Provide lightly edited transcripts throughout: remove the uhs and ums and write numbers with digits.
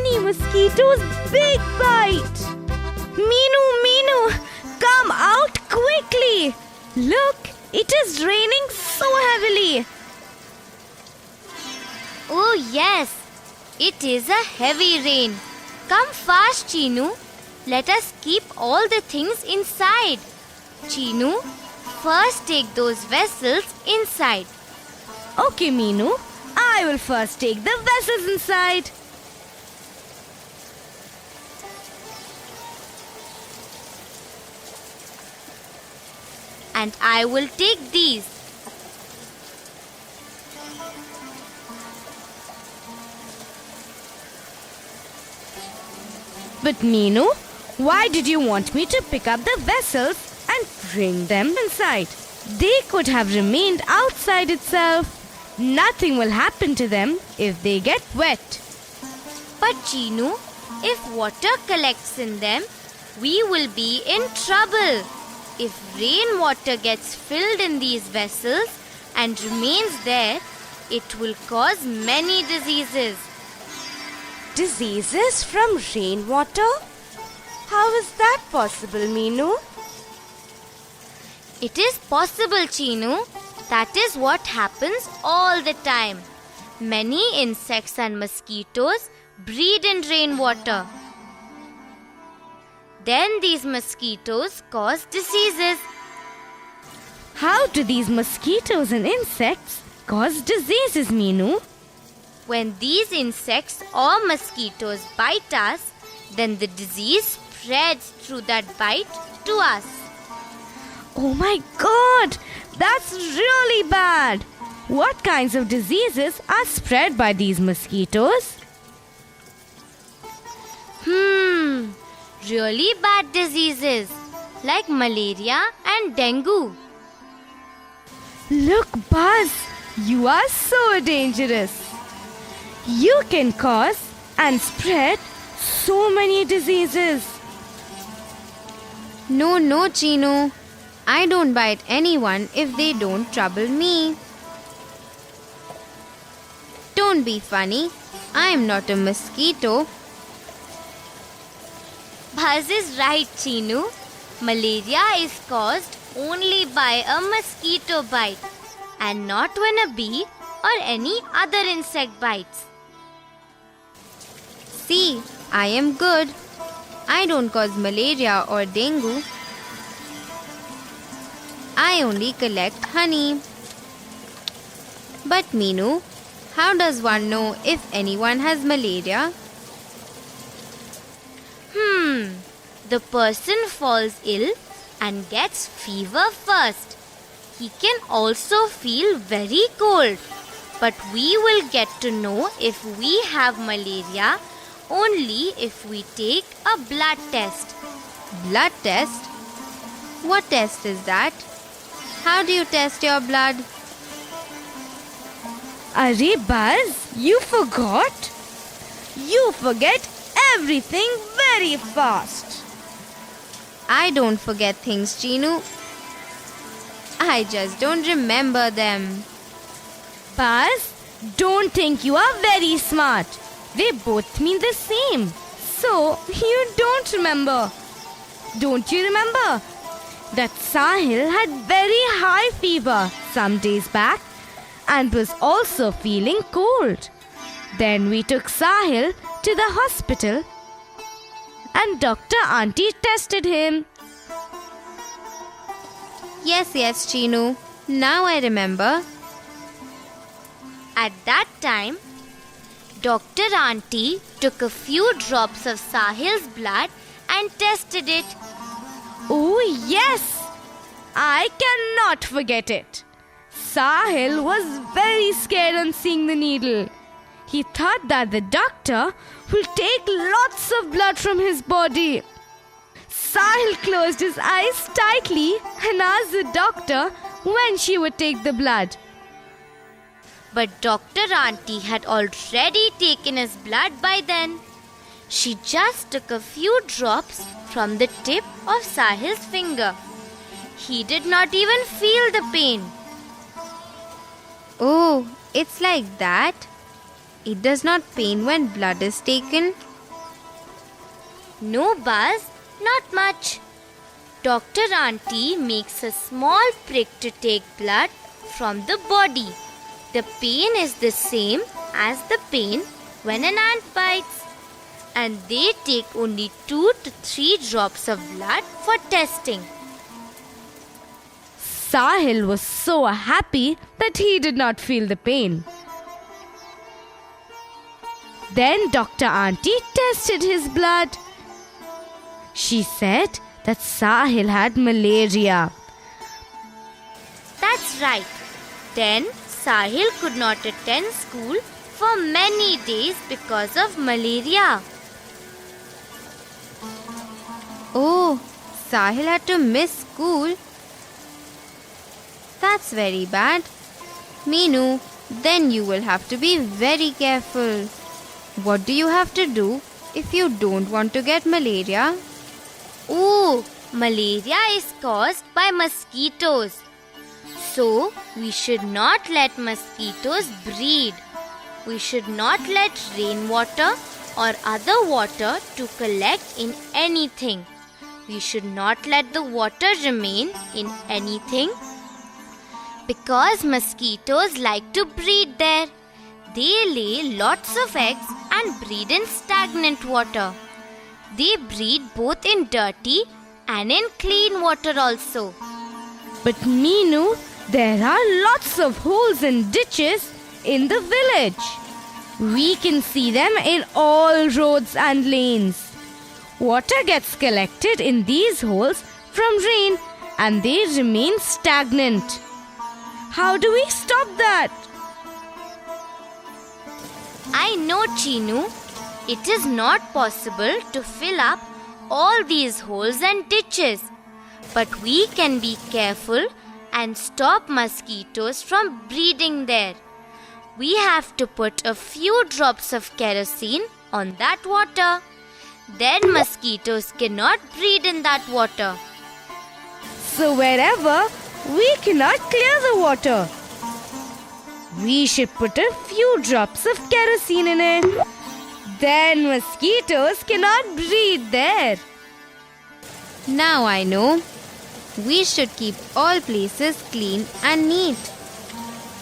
tiny mosquito's big bite. Meenu, come out quickly. Look, it is raining so heavily. Oh yes, it is a heavy rain. Come fast, Chinu. Let us keep all the things inside. Chinu, first take those vessels inside. Okay, Meenu, I will first take the vessels inside. And I will take these. But Meenu, why did you want me to pick up the vessels and bring them inside? They could have remained outside itself. Nothing will happen to them if they get wet. But Chinu, if water collects in them, we will be in trouble. If rainwater gets filled in these vessels and remains there, it will cause many diseases. Diseases from rainwater? How is that possible, Meenu? It is possible, Chinu. That is what happens all the time. Many insects and mosquitoes breed in rainwater. Then these mosquitoes cause diseases. How do these mosquitoes and insects cause diseases, Meenu? When these insects or mosquitoes bite us, then the disease spreads through that bite to us. Oh my God! That's really bad! What kinds of diseases are spread by these mosquitoes? Really bad diseases like malaria and dengue. Look, Buzz, you are so dangerous. You can cause and spread so many diseases. No, Chinu. I don't bite anyone if they don't trouble me. Don't be funny. I am not a mosquito. Buzz is right, Chinu. Malaria is caused only by a mosquito bite and not when a bee or any other insect bites. See, I am good. I don't cause malaria or dengue. I only collect honey. But Meenu, how does one know if anyone has malaria? The person falls ill and gets fever first. He can also feel very cold. But we will get to know if we have malaria only if we take a blood test. Blood test? What test is that? How do you test your blood? Arey Buzz, you forgot? You forget everything very fast. I don't forget things, Chinu. I just don't remember them. Buzz, don't think you are very smart. They both mean the same. So, you don't remember. Don't you remember that Sahil had very high fever some days back and was also feeling cold? Then we took Sahil to the hospital and Dr. Auntie tested him. Yes, Chinu. Now I remember. At that time, Dr. Auntie took a few drops of Sahil's blood and tested it. Oh yes, I cannot forget it. Sahil was very scared on seeing the needle. He thought that the doctor will take lots of blood from his body. Sahil closed his eyes tightly and asked the doctor when she would take the blood. But Dr. Auntie had already taken his blood by then. She just took a few drops from the tip of Sahil's finger. He did not even feel the pain. Oh, it's like that? It does not pain when blood is taken? No, Buzz, not much. Dr. Auntie makes a small prick to take blood from the body. The pain is the same as the pain when an ant bites. And they take only 2 to 3 drops of blood for testing. Sahil was so happy that he did not feel the pain. Then Dr. Auntie tested his blood. She said that Sahil had malaria. That's right. Then Sahil could not attend school for many days because of malaria. Oh, Sahil had to miss school. That's very bad. Meenu, then you will have to be very careful. What do you have to do if you don't want to get malaria? Oh, malaria is caused by mosquitoes. So, we should not let mosquitoes breed. We should not let rainwater or other water to collect in anything. We should not let the water remain in anything because mosquitoes like to breed there. They lay lots of eggs and breed in stagnant water. They breed both in dirty and in clean water also. But Meenu, there are lots of holes and ditches in the village. We can see them in all roads and lanes. Water gets collected in these holes from rain and they remain stagnant. How do we stop that? I know, Chinu. It is not possible to fill up all these holes and ditches. But we can be careful and stop mosquitoes from breeding there. We have to put a few drops of kerosene on that water. Then mosquitoes cannot breed in that water. So wherever we cannot clear the water, we should put a few drops of kerosene in it. Then mosquitoes cannot breed there. Now I know. We should keep all places clean and neat.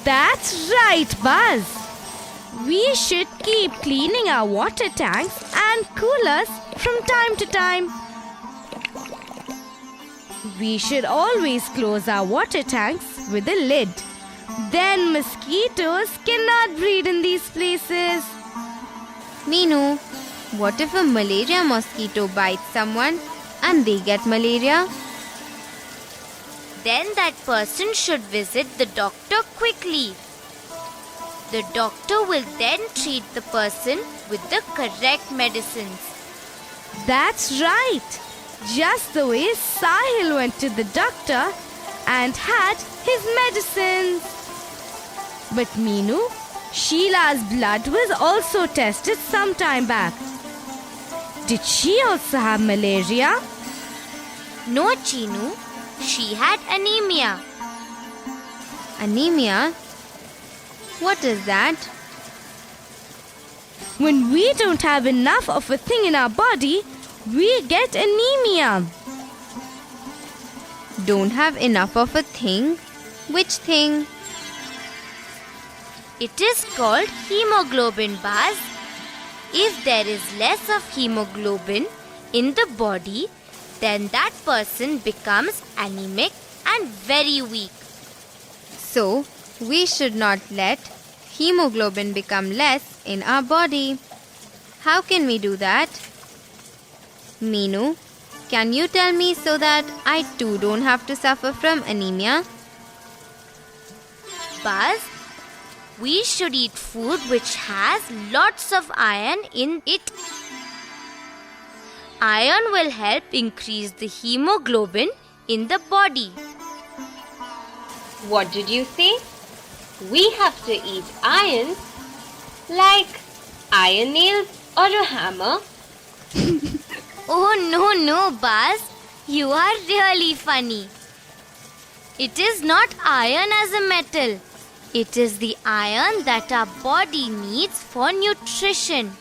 That's right, Buzz. We should keep cleaning our water tanks and coolers from time to time. We should always close our water tanks with a lid. Then mosquitoes cannot breed in these places. Meenu, what if a malaria mosquito bites someone and they get malaria? Then that person should visit the doctor quickly. The doctor will then treat the person with the correct medicines. That's right. Just the way Sahil went to the doctor and had his medicines. But Meenu, Sheila's blood was also tested some time back. Did she also have malaria? No, Chinu. She had anemia. Anemia? What is that? When we don't have enough of a thing in our body, we get anemia. Don't have enough of a thing? Which thing? It is called hemoglobin, Buzz. If there is less of hemoglobin in the body, then that person becomes anemic and very weak. So, we should not let hemoglobin become less in our body. How can we do that? Meenu, can you tell me so that I too don't have to suffer from anemia? Buzz, we should eat food which has lots of iron in it. Iron will help increase the hemoglobin in the body. What did you say? We have to eat iron, like iron nails or a hammer? Oh no, Buzz. You are really funny. It is not iron as a metal. It is the iron that our body needs for nutrition.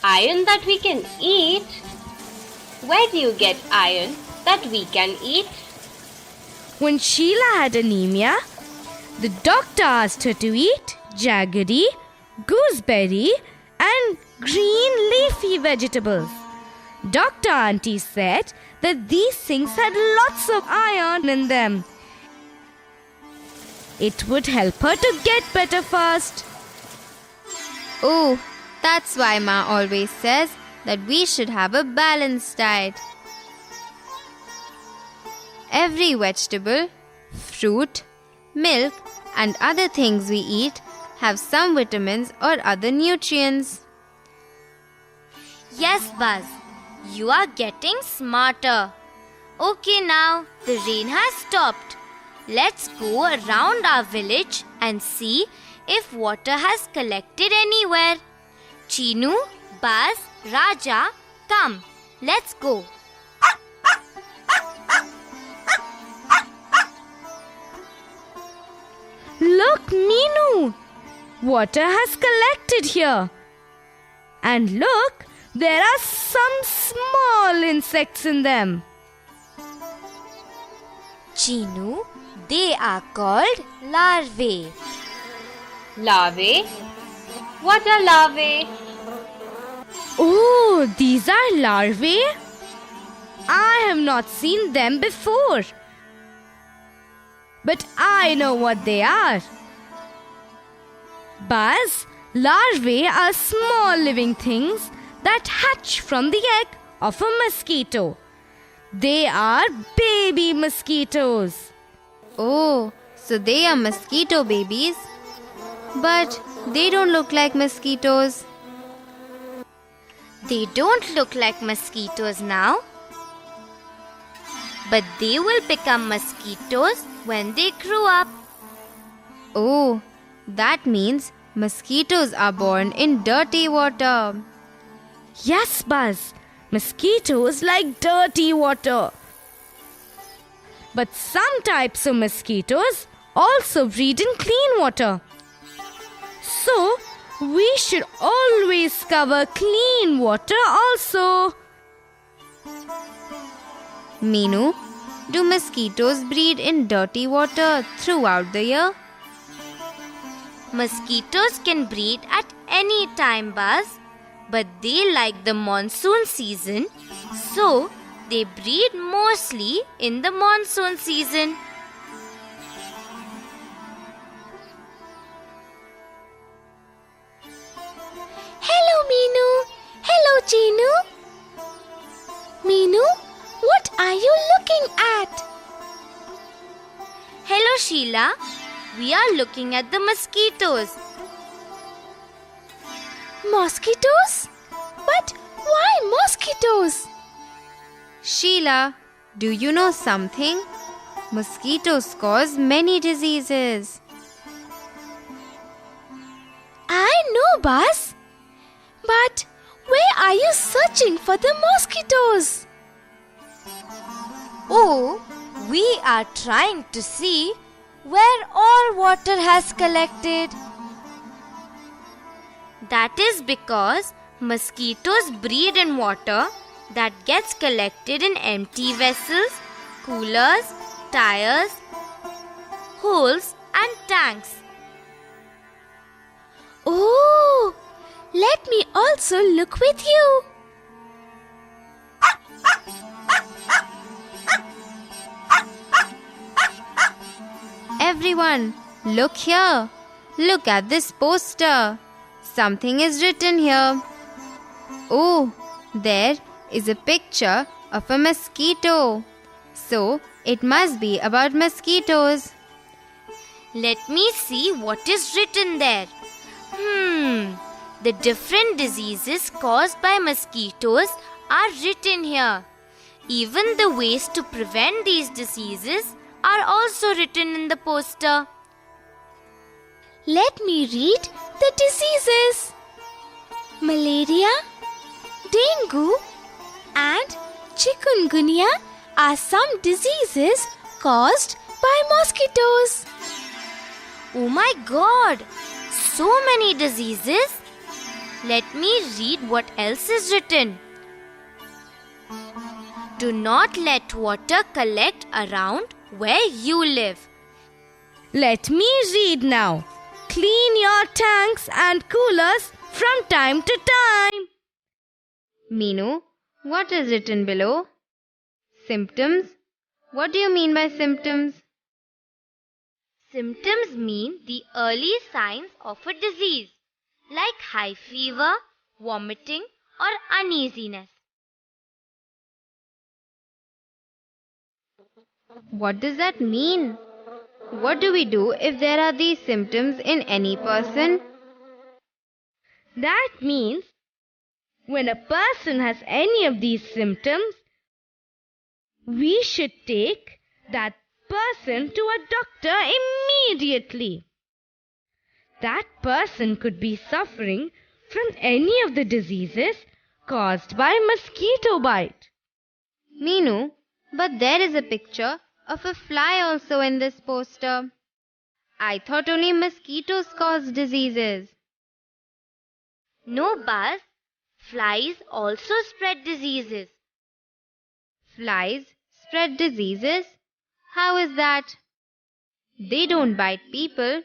Iron that we can eat? where do you get iron that we can eat? When Sheila had anemia, the doctor asked her to eat jaggery, gooseberry, and green leafy vegetables. Dr. Auntie said that these things had lots of iron in them. It would help her to get better fast. Oh, that's why Ma always says that we should have a balanced diet. Every vegetable, fruit, milk, and other things we eat have some vitamins or other nutrients. Yes, Buzz. You are getting smarter. Okay, now the rain has stopped. Let's go around our village and see if water has collected anywhere. Chinu, Buzz, Raja, come. Let's go. Look, Meenu! Water has collected here. And look, there are some small insects in them. Chinu, they are called larvae. Larvae? What are larvae? Oh, these are larvae? I have not seen them before. But I know what they are. Buzz, larvae are small living things that hatch from the egg of a mosquito. They are baby mosquitoes. Oh, so they are mosquito babies. But they don't look like mosquitoes. They don't look like mosquitoes now. But they will become mosquitoes when they grow up. Oh, that means mosquitoes are born in dirty water. Yes, Buzz, mosquitoes like dirty water. But some types of mosquitoes also breed in clean water. So, we should always cover clean water also. Meenu, do mosquitoes breed in dirty water throughout the year? Mosquitoes can breed at any time, Buzz, but they like the monsoon season, so they breed mostly in the monsoon season. Hello, Meenu. Hello, Chinu. Meenu, what are you looking at? Hello, Sheila. We are looking at the mosquitoes. Mosquitoes? But why mosquitoes? Sheila, do you know something? Mosquitoes cause many diseases. I know, Buzz. But where are you searching for the mosquitoes? Oh, we are trying to see where all water has collected. That is because mosquitoes breed in water that gets collected in empty vessels, coolers, tires, holes and tanks. Oh, let me also look with you. Everyone, look here. Look at this poster. Something is written here. Oh, there is a picture of a mosquito. So, it must be about mosquitoes. Let me see what is written there. The different diseases caused by mosquitoes are written here. Even the ways to prevent these diseases are also written in the poster. Let me read the diseases. Malaria, dengue, and chikungunya are some diseases caused by mosquitoes. Oh my God! So many diseases! Let me read what else is written. Do not let water collect around where you live. Let me read now. Clean your tanks and coolers from time to time. Meenu, what is written below? Symptoms? What do you mean by symptoms? Symptoms mean the early signs of a disease, like high fever, vomiting, or uneasiness. What does that mean? What do we do if there are these symptoms in any person? That means when a person has any of these symptoms, we should take that person to a doctor immediately. That person could be suffering from any of the diseases caused by mosquito bite. Meenu, but there is a picture of a fly also in this poster. I thought only mosquitoes cause diseases. No, Buzz. Flies also spread diseases. Flies spread diseases? How is that? They don't bite people.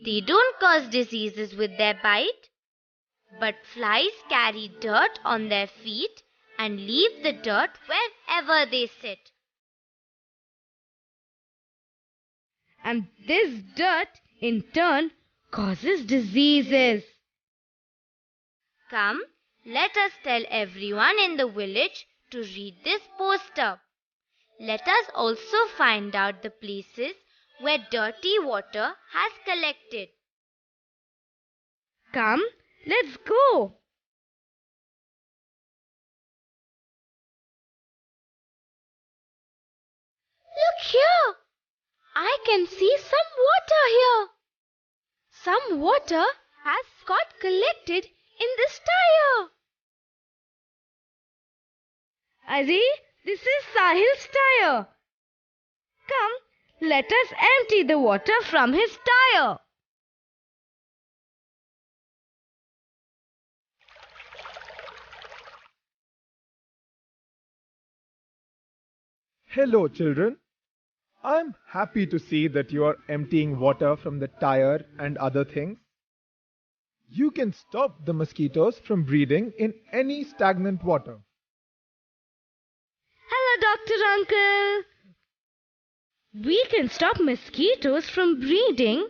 They don't cause diseases with their bite, but flies carry dirt on their feet and leave the dirt wherever they sit. And this dirt, in turn, causes diseases. Come, let us tell everyone in the village to read this poster. Let us also find out the places where dirty water has collected. Come, let's go. Look here! I can see some water here. Some water has got collected in this tire. Arey, this is Sahil's tire. Come, let us empty the water from his tire. Hello, children. I'm happy to see that you are emptying water from the tire and other things. You can stop the mosquitoes from breeding in any stagnant water. Hello, Dr. Uncle. We can stop mosquitoes from breeding.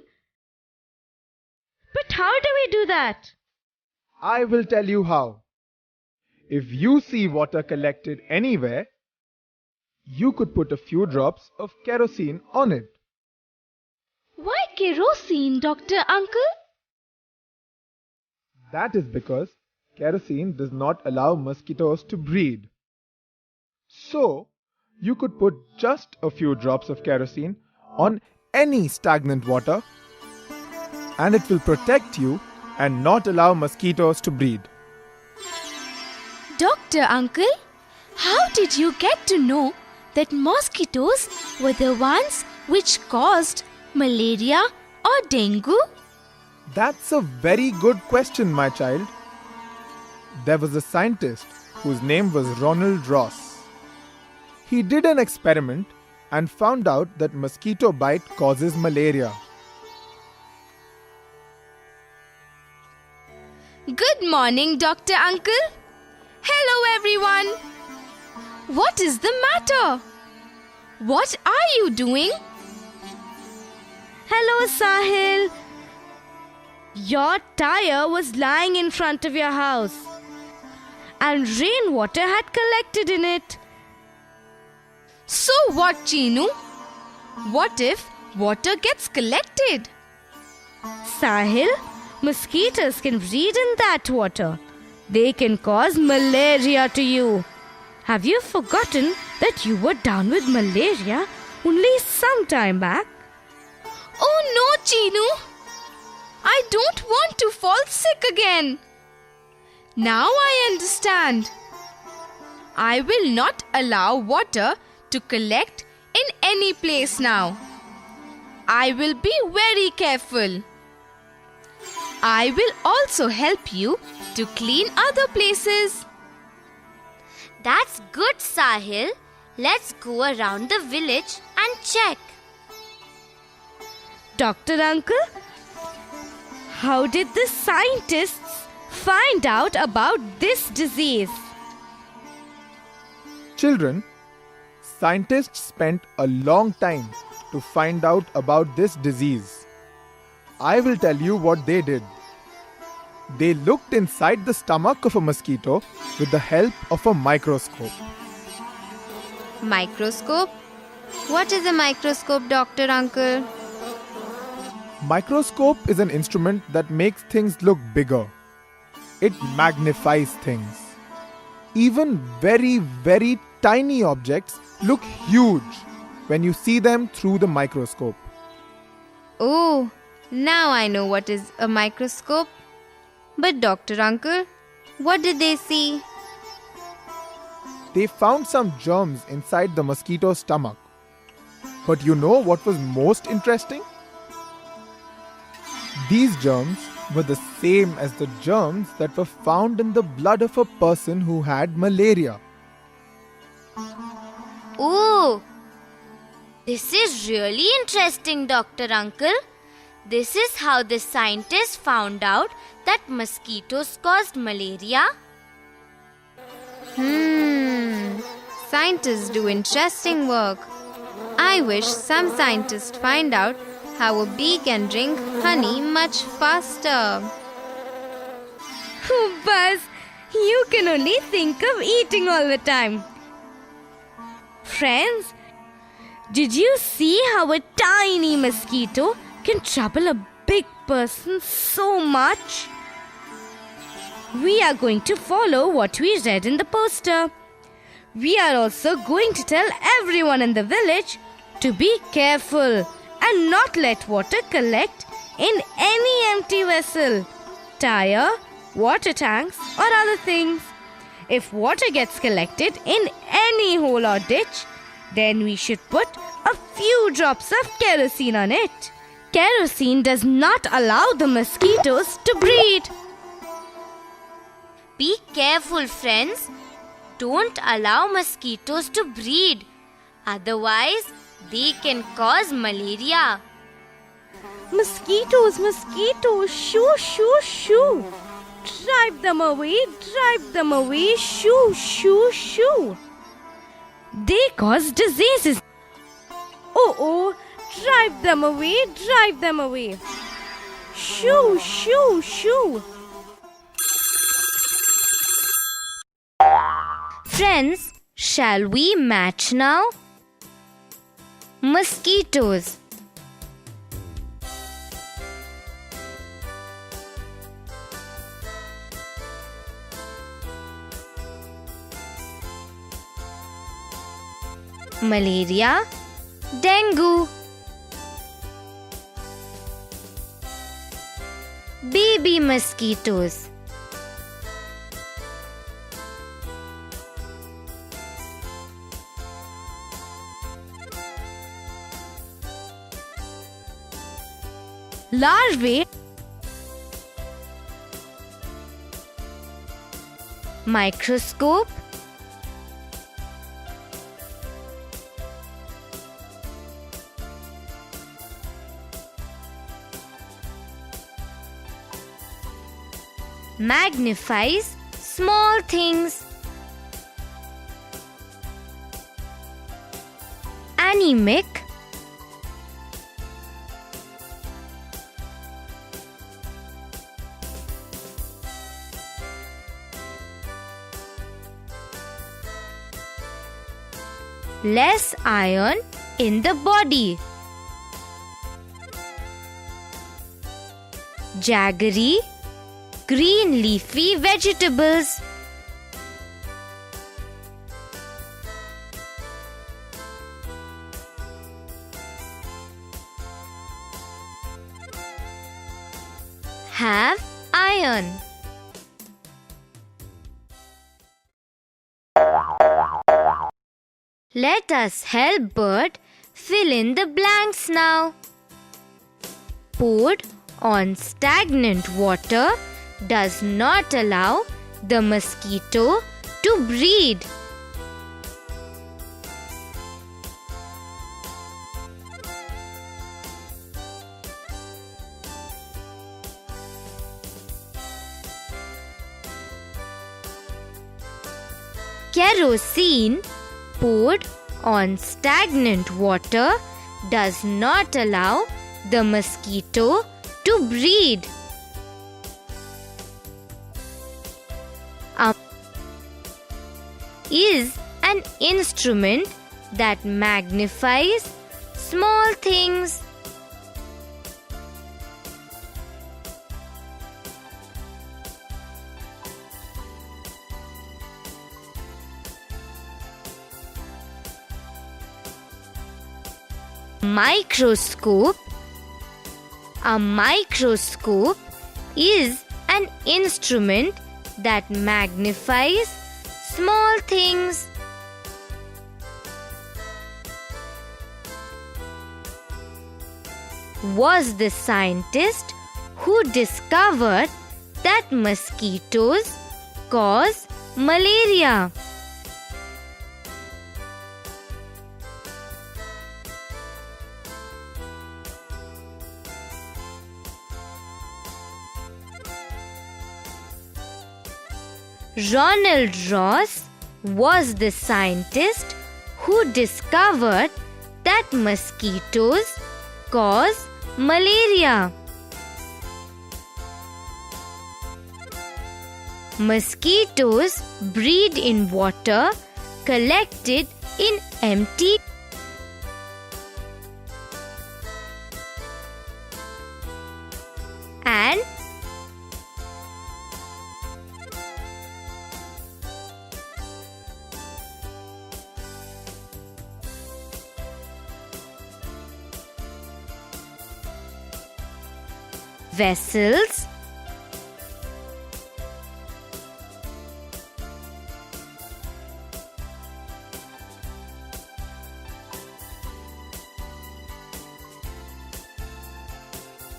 But how do we do that? I will tell you how. If you see water collected anywhere, you could put a few drops of kerosene on it. Why kerosene, Dr. Uncle? That is because kerosene does not allow mosquitoes to breed. So, you could put just a few drops of kerosene on any stagnant water and it will protect you and not allow mosquitoes to breed. Dr. Uncle, how did you get to know that mosquitoes were the ones which caused malaria or dengue? That's a very good question, my child. There was a scientist whose name was Ronald Ross. He did an experiment and found out that mosquito bite causes malaria. Good morning, Dr. Uncle. Hello, everyone. What is the matter? What are you doing? Hello, Sahil. Your tire was lying in front of your house and rainwater had collected in it. So what, Chinu? What if water gets collected? Sahil, mosquitoes can breed in that water. They can cause malaria to you. Have you forgotten that you were down with malaria only some time back? Oh no, Chinu! I don't want to fall sick again. Now I understand. I will not allow water to collect in any place now. I will be very careful. I will also help you to clean other places. That's good, Sahil. Let's go around the village and check. Dr. Uncle, how did the scientists find out about this disease? Children, scientists spent a long time to find out about this disease. I will tell you what they did. They looked inside the stomach of a mosquito with the help of a microscope. Microscope? What is a microscope, Dr. Uncle? Microscope is an instrument that makes things look bigger. It magnifies things. Even very, very tiny objects look huge when you see them through the microscope. Oh, now I know what is a microscope. But Dr. Uncle, what did they see? They found some germs inside the mosquito's stomach. But you know what was most interesting? These germs were the same as the germs that were found in the blood of a person who had malaria. Oh, this is really interesting, Dr. Uncle. This is how the scientists found out that mosquitoes caused malaria. Scientists do interesting work. I wish some scientists find out how a bee can drink honey much faster. Oh, Buzz, you can only think of eating all the time. Friends, did you see how a tiny mosquito can trouble a big person so much? We are going to follow what we read in the poster. We are also going to tell everyone in the village to be careful and not let water collect in any empty vessel, tire, water tanks or other things. If water gets collected in any hole or ditch, then we should put a few drops of kerosene on it. Kerosene does not allow the mosquitoes to breed. Be careful, friends. Don't allow mosquitoes to breed. Otherwise, they can cause malaria. Mosquitoes, mosquitoes, shoo, shoo, shoo. Drive them away, shoo, shoo, shoo. They cause diseases. Oh, drive them away. Shoo, shoo, shoo. Friends, shall we match now? Mosquitoes. Malaria, dengue. Baby mosquitoes. Larvae, Microscope. Magnifies small things. Anemic. Less iron in the body. Jaggery, green leafy vegetables. Have iron. Let us help Bert fill in the blanks now. Poured on stagnant water does not allow the mosquito to breed. Kerosene poured on stagnant water does not allow the mosquito to breed. Is an instrument that magnifies small things. Microscope. A microscope is an instrument that magnifies small things. Was the scientist who discovered that mosquitoes cause malaria. Ronald Ross was the scientist who discovered that mosquitoes cause malaria. Mosquitoes breed in water collected in empty and vessels.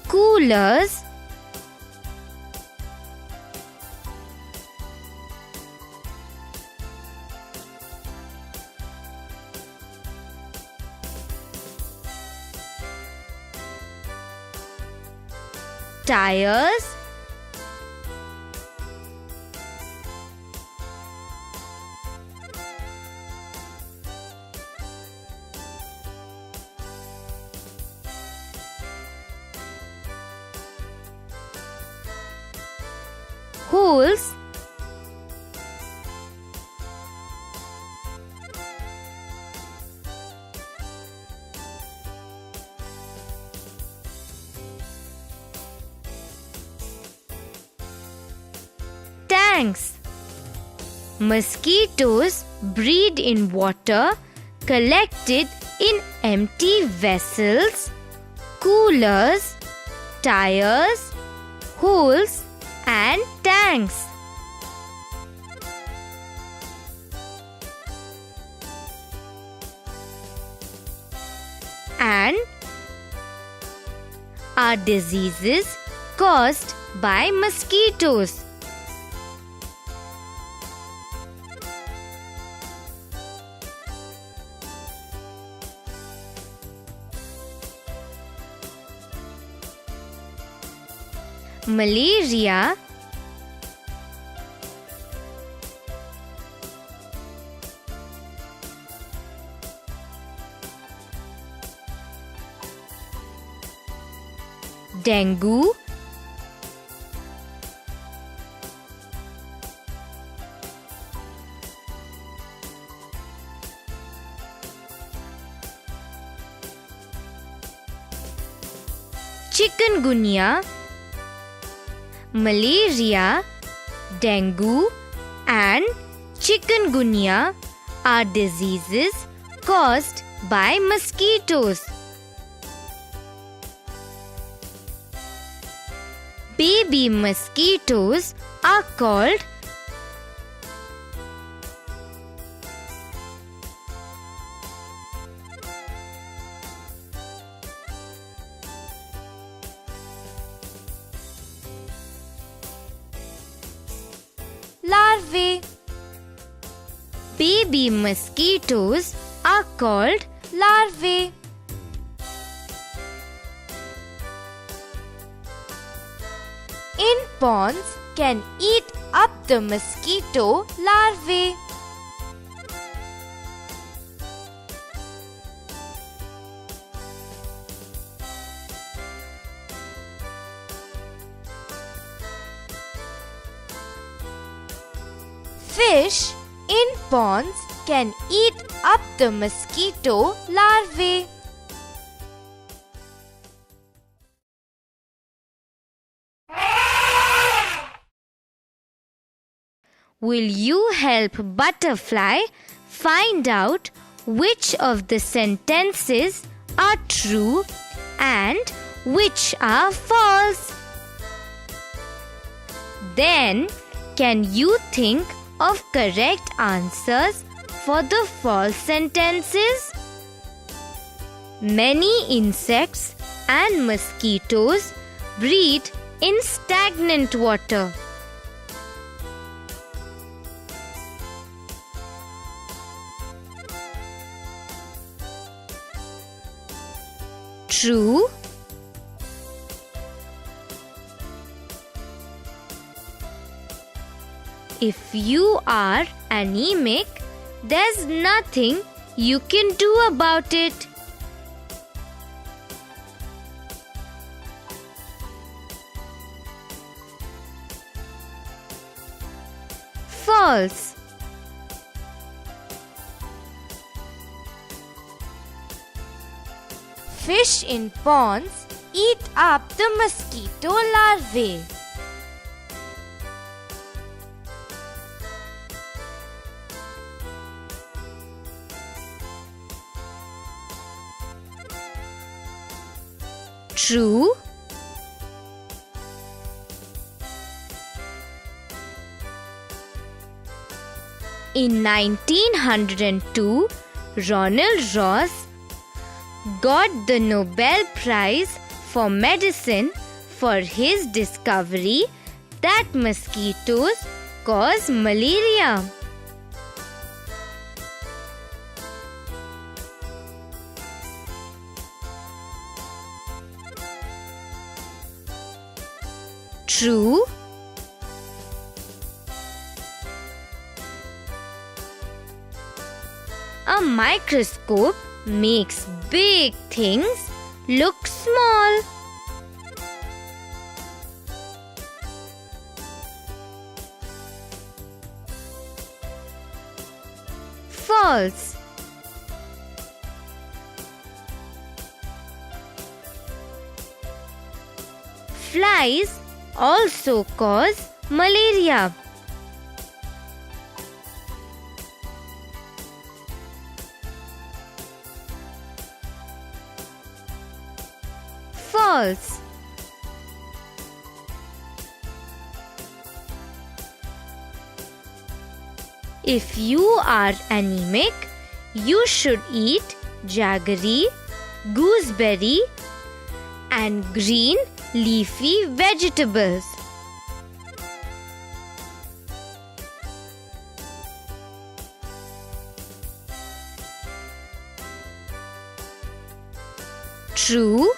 Coolers. Tires. Holes. Tanks. Mosquitoes breed in water collected in empty vessels, coolers, tires, holes, and tanks. And are diseases caused by mosquitoes. Malaria, dengue, chikungunya. Malaria, dengue, and chikungunya are diseases caused by mosquitoes. Baby mosquitoes are called larvae. Baby mosquitoes are called larvae. In ponds can eat up the mosquito larvae. Fish in ponds can eat up the mosquito larvae. Will you help Butterfly find out which of the sentences are true and which are false? Then, can you think of correct answers for the false sentences? Many insects and mosquitoes breed in stagnant water. True. If you are anemic, there's nothing you can do about it. False. Fish in ponds eat up the mosquito larvae. True. In 1902, Ronald Ross got the Nobel Prize for Medicine for his discovery that mosquitoes cause malaria. True. A microscope makes big things look small. False. Flies also cause malaria. False. If you are anemic, you should eat jaggery, gooseberry, and green leafy vegetables. True.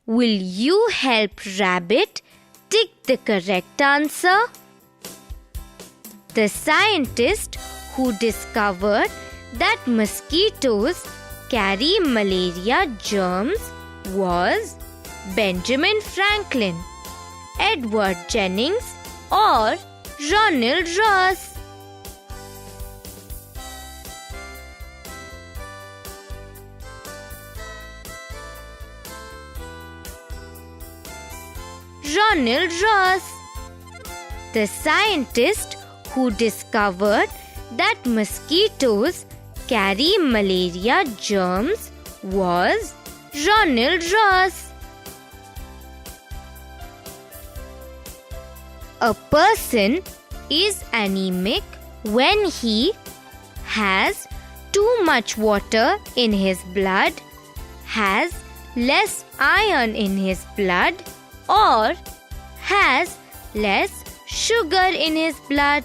Will you help Rabbit tick the correct answer? The scientist who discovered that mosquitoes carry malaria germs was Benjamin Franklin, Edward Jennings, or Ronald Ross. Ronald Ross. The scientist who discovered that mosquitoes carry malaria germs was Ronald Ross. A person is anemic when he has too much water in his blood, has less iron in his blood, or has less sugar in his blood.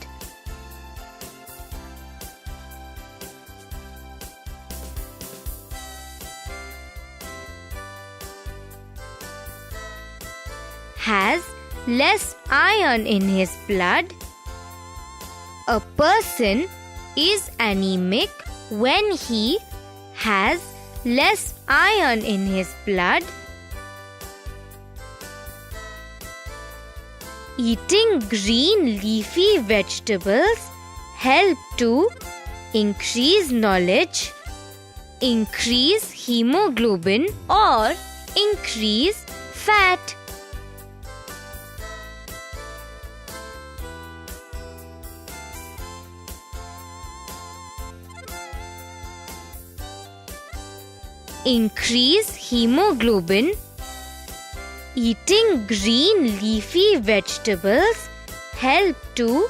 Has less iron in his blood. A person is anemic when he has less iron in his blood. Eating green leafy vegetables help to increase knowledge, increase hemoglobin or increase fat. Increase hemoglobin. Eating green leafy vegetables help to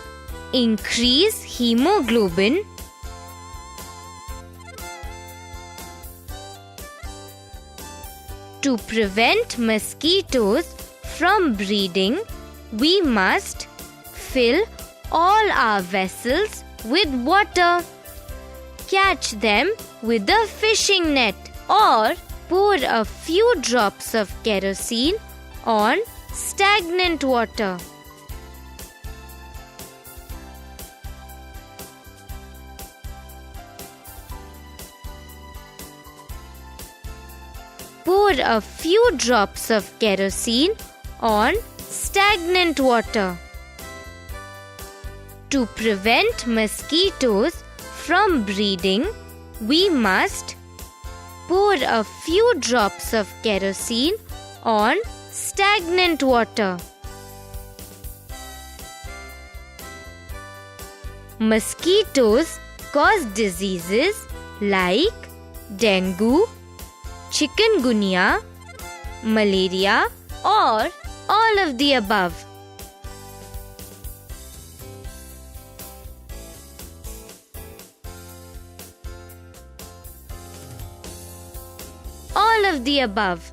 increase hemoglobin. To prevent mosquitoes from breeding, we must fill all our vessels with water. Catch them with a fishing net or pour a few drops of kerosene on stagnant water. Pour a few drops of kerosene on stagnant water. To prevent mosquitoes from breeding, we must pour a few drops of kerosene on stagnant water. Mosquitoes cause diseases like dengue, chikungunya, malaria, or all of the above. All of the above.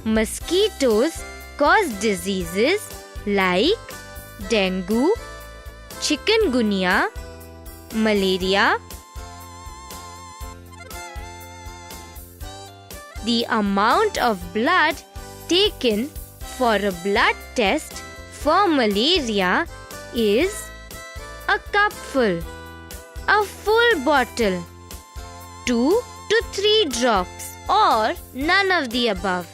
Mosquitoes cause diseases like dengue, chikungunya, malaria. The amount of blood taken for a blood test for malaria is a cupful, a full bottle, 2 to 3 drops, or none of the above.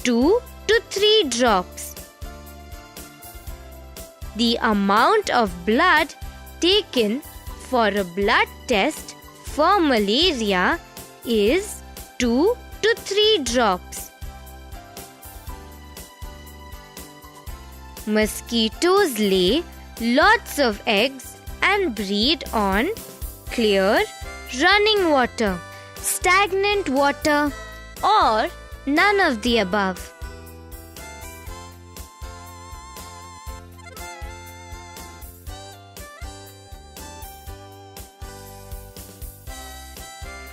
Two to 3 drops. The amount of blood taken for a blood test for malaria is 2 to 3 drops. Mosquitoes lay lots of eggs and breed on clear, running water, stagnant water, or none of the above.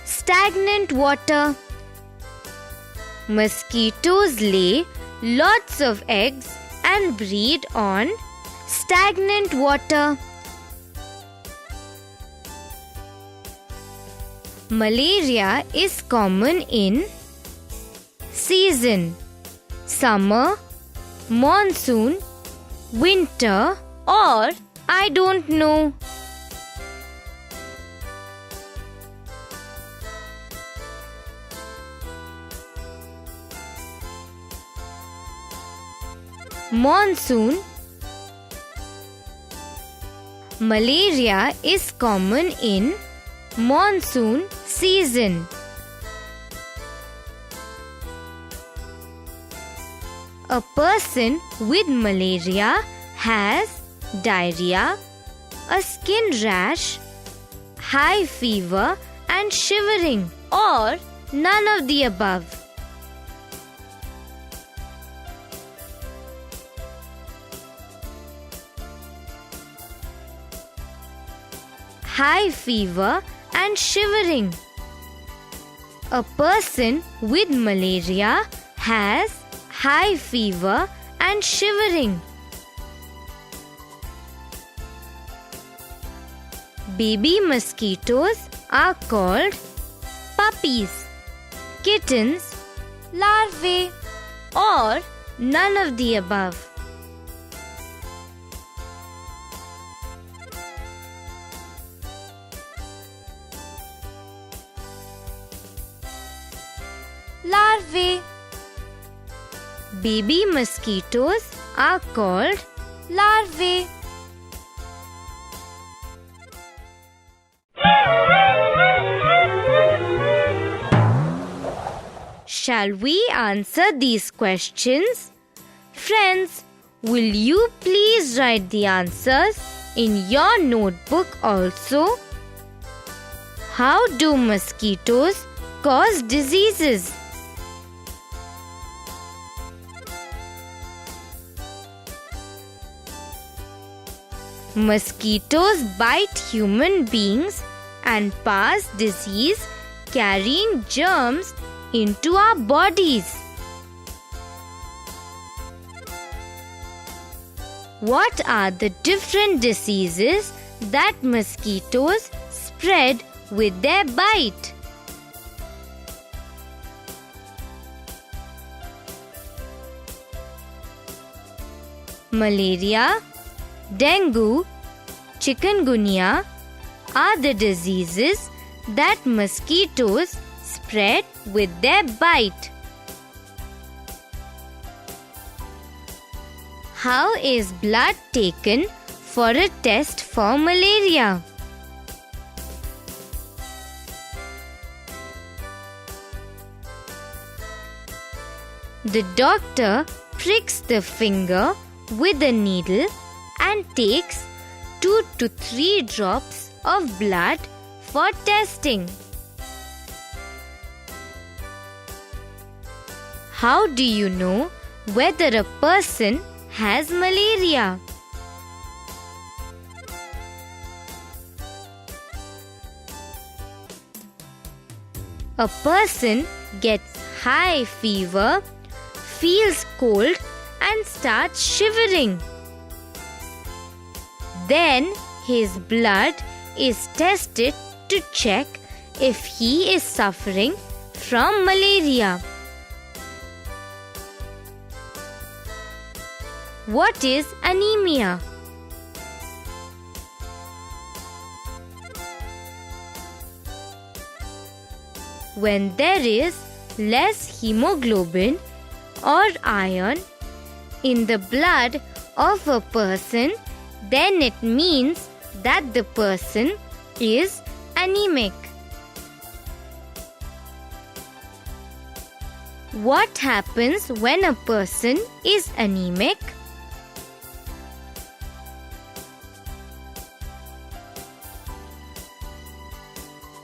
Stagnant water. Mosquitoes lay lots of eggs and breed on stagnant water. Malaria is common in season, summer, monsoon, winter, or I don't know. Monsoon. Malaria is common in monsoon season. A person with malaria has diarrhea, a skin rash, high fever and shivering, or none of the above. High fever and shivering. A person with malaria has high fever and shivering. Baby mosquitoes are called puppies, kittens, larvae, or none of the above? Larvae. Baby mosquitoes are called Larvae. Shall we answer these questions? Friends, will you please write the answers in your notebook also? How do mosquitoes cause diseases? Mosquitoes bite human beings and pass disease carrying germs into our bodies. What are the different diseases that mosquitoes spread with their bite? Malaria, dengue, chikungunya are the diseases that mosquitoes spread with their bite. How is blood taken for a test for malaria? The doctor pricks the finger with a needle and takes 2 to 3 drops of blood for testing. How do you know whether a person has malaria? A person gets high fever, feels cold and starts shivering. Then his blood is tested to check if he is suffering from malaria. What is anemia? When there is less hemoglobin or iron in the blood of a person, then it means that the person is anemic. What happens when a person is anemic?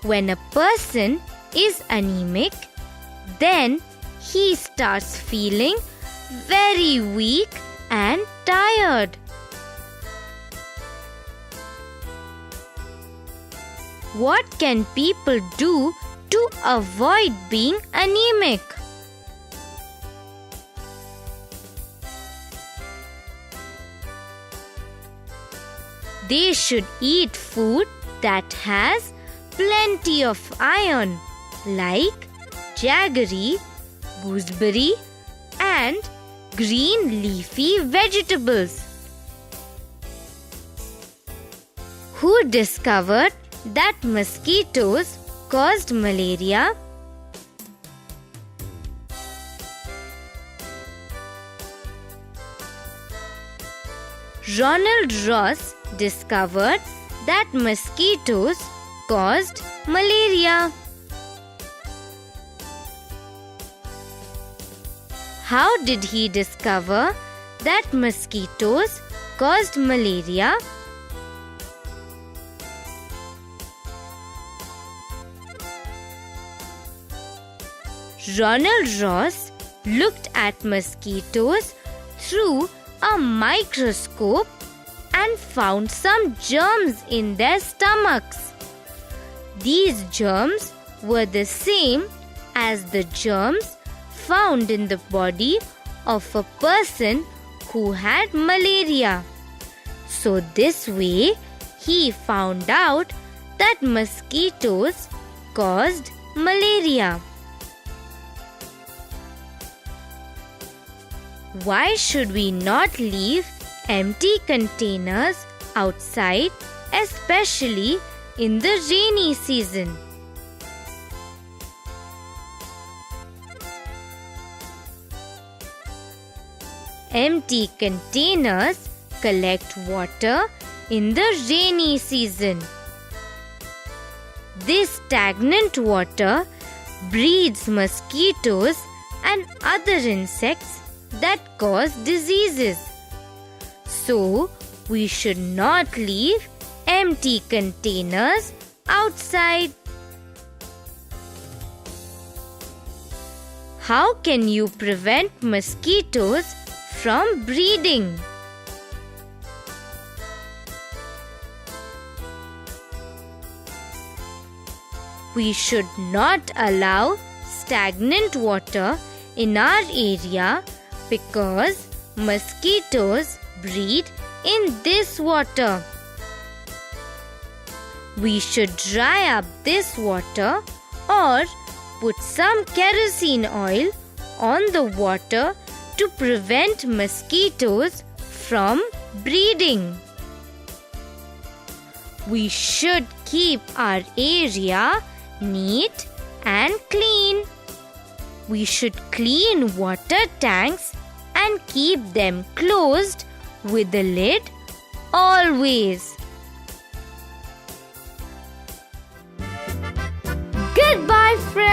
When a person is anemic, then he starts feeling very weak and tired. What can people do to avoid being anemic? They should eat food that has plenty of iron, like jaggery, gooseberry, and green leafy vegetables. Who discovered that mosquitoes caused malaria? Ronald Ross discovered that mosquitoes caused malaria. How did he discover that mosquitoes caused malaria? Ronald Ross looked at mosquitoes through a microscope and found some germs in their stomachs. These germs were the same as the germs found in the body of a person who had malaria. So this way he found out that mosquitoes caused malaria. Why should we not leave empty containers outside, especially in the rainy season? Empty containers collect water in the rainy season. This stagnant water breeds mosquitoes and other insects that cause diseases. So, we should not leave empty containers outside. How can you prevent mosquitoes from breeding? We should not allow stagnant water in our area because mosquitoes breed in this water. We should dry up this water or put some kerosene oil on the water to prevent mosquitoes from breeding. We should keep our area neat and clean. We should clean water tanks and keep them closed with the lid always. Goodbye, friends.